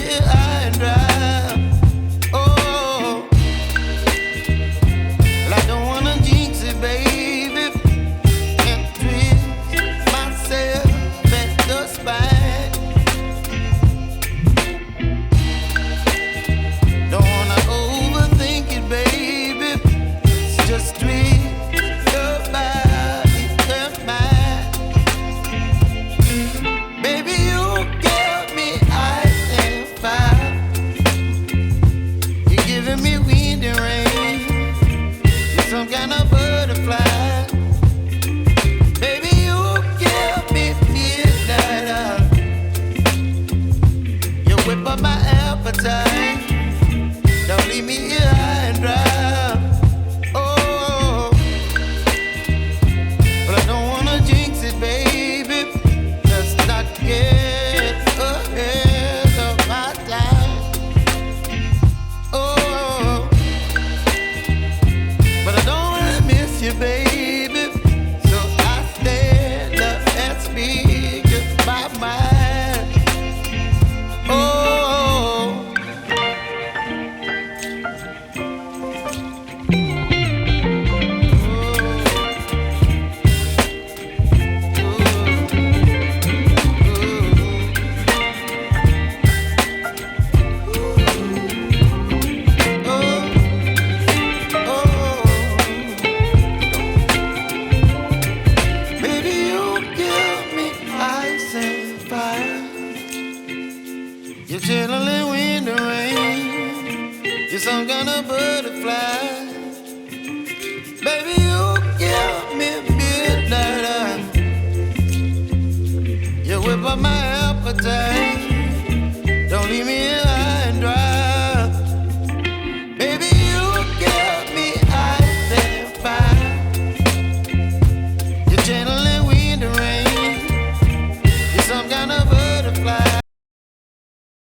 here high and dry. Oh, well, I don't wanna jinx it, baby, and twist myself at the spine. Don't wanna overthink it, baby. It's just twist your body and mine. Baby, you give me ice and fire. You're giving me wind and rain. You're some kind of butterfly. Baby, you give me midnight. You whip up my appetite. Don't leave me here high and dry. Oh, but I don't wanna jinx it, baby. Let's not get ahead of my time. Oh, but I don't wanna miss you, baby. So I stand up and speak my mind. Oh. You're chilling wind and rain. You're some kind of butterfly. Baby, you give me midnight. You whip up my appetite.